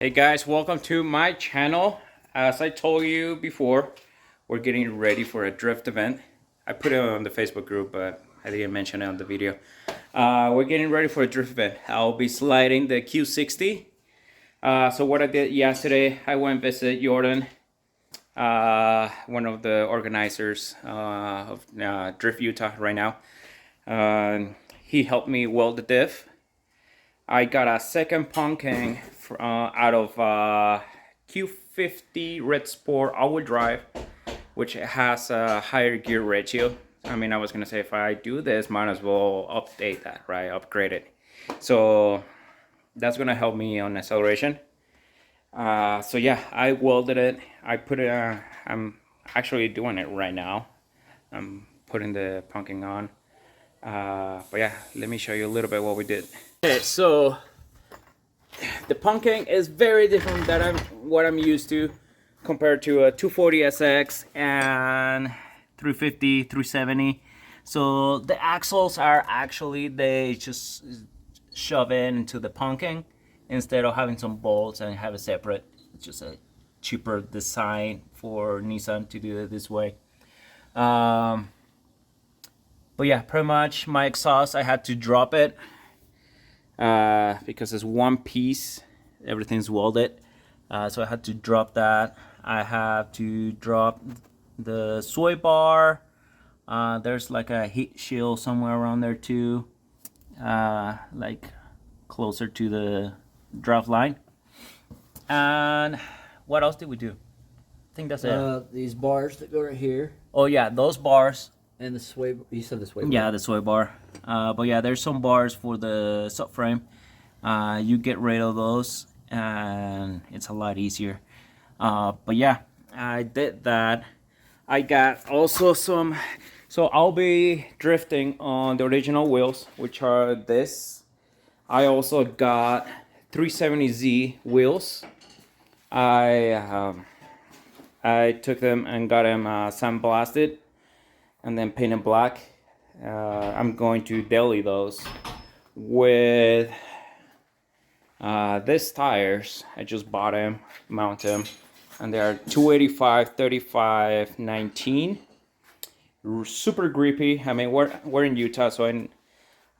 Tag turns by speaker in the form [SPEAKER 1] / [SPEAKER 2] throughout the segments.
[SPEAKER 1] Hey guys, welcome to my channel. As I told you before, we're getting ready for a drift event. I put it on the Facebook group, but I didn't mention it on the video. We're getting ready for a drift event. I'll be sliding the Q60. So what I did yesterday, I went and visited Jordan, one of the organizers of Drift Utah right now. He helped me weld the diff. I got a second pumpkin out of Q50 Red Sport all-wheel drive, which has a higher gear ratio. I mean, I was gonna say if I do this, might as well update that, right? Upgrade it. So that's gonna help me on acceleration. So yeah, I welded it. I put it. I'm actually doing it right now. I'm putting the pumpkin on. But yeah, let me show you a little bit what we did. Okay, so the pumpkin is very different than what I'm used to compared to a 240 SX and 350, 370. So the axles are actually, they just shove in into the pumpkin instead of having some bolts and have a separate. It's just a cheaper design for Nissan to do it this way. But yeah, pretty much my exhaust, I had to drop it because it's one piece, everything's welded. So I had to drop that. I have to drop the soy bar. There's like a heat shield somewhere around there too, like closer to the draft line. And what else did we do? I think that's it.
[SPEAKER 2] These bars that go right here.
[SPEAKER 1] Oh yeah, those bars.
[SPEAKER 2] And the sway, you said the sway bar.
[SPEAKER 1] Yeah, the soy bar. But yeah, there's some bars for the subframe. You get rid of those and it's a lot easier. But yeah, I did that. I got also some, so I'll be drifting on the original wheels, which are this. I also got 370Z wheels. I took them and got them sandblasted and then painted black. I'm going to daily those with these tires. I just bought them, mount them, and they are 285 35 19. Super grippy. I mean, we're in Utah, so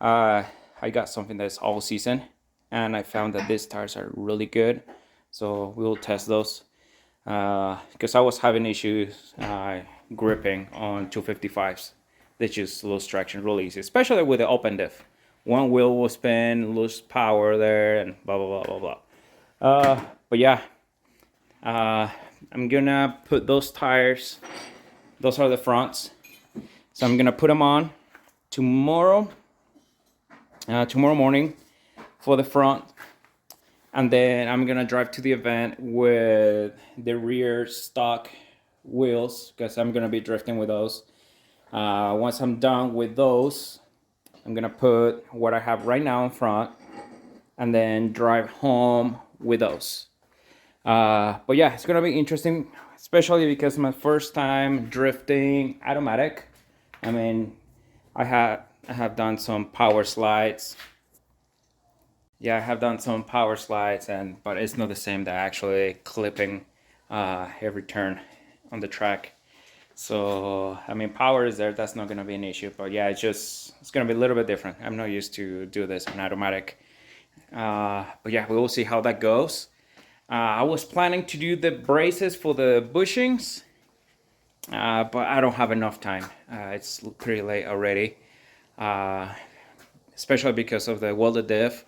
[SPEAKER 1] I got something that's all season, and I found that these tires are really good. So we'll test those because I was having issues gripping on 255s. They just lose traction really easy, especially with the open diff. One wheel will spin, lose power there, and blah blah blah blah blah. But yeah, I'm gonna put those tires. Those are the fronts, so I'm gonna put them on tomorrow. Tomorrow morning for the front, and then I'm gonna drive to the event with the rear stock wheels because I'm gonna be drifting with those. Once I'm done with those, I'm gonna put what I have right now in front and then drive home with those. But yeah, it's gonna be interesting, especially because my first time drifting automatic. I mean, I have done some power slides. Yeah, I have done some power slides, but it's not the same that actually clipping every turn on the track. So I mean, power is there, that's not gonna be an issue, but yeah, it's gonna be a little bit different. I'm not used to do this in automatic. But yeah, we will see how that goes. I was planning to do the braces for the bushings, but I don't have enough time. It's pretty late already, especially because of the welded diff.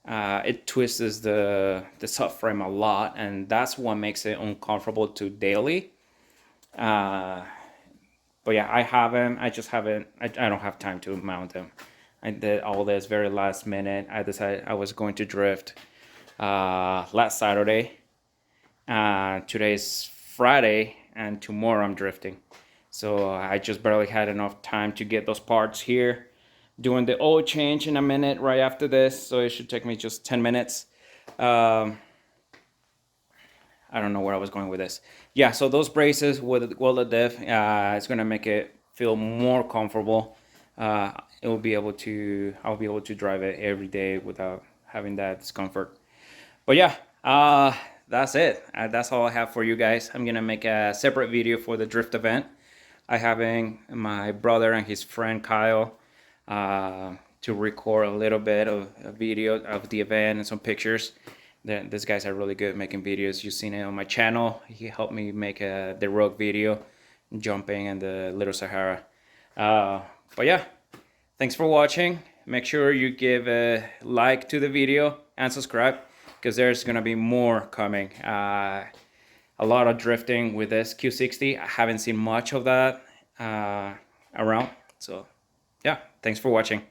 [SPEAKER 1] It twists the subframe a lot, and that's what makes it uncomfortable to daily. But yeah, I don't have time to mount them. I did all this very last minute. I decided I was going to drift last Saturday. Today's Friday, and tomorrow I'm drifting. So I just barely had enough time to get those parts here. Doing the oil change in a minute right after this, so it should take me just 10 minutes. I don't know where I was going with this. Yeah, so those braces with welded diff, it's gonna make it feel more comfortable. I'll be able to drive it every day without having that discomfort. But yeah, That's it. That's all I have for you guys. I'm gonna make a separate video for the drift event. I having my brother and his friend Kyle to record a little bit of a video of the event and some pictures. These guys are really good at making videos. You've seen it on my channel. He helped me make the rogue video, jumping in the Little Sahara. But yeah, thanks for watching. Make sure you give a like to the video and subscribe, because there's gonna be more coming. A lot of drifting with this Q60. I haven't seen much of that around. So yeah, thanks for watching.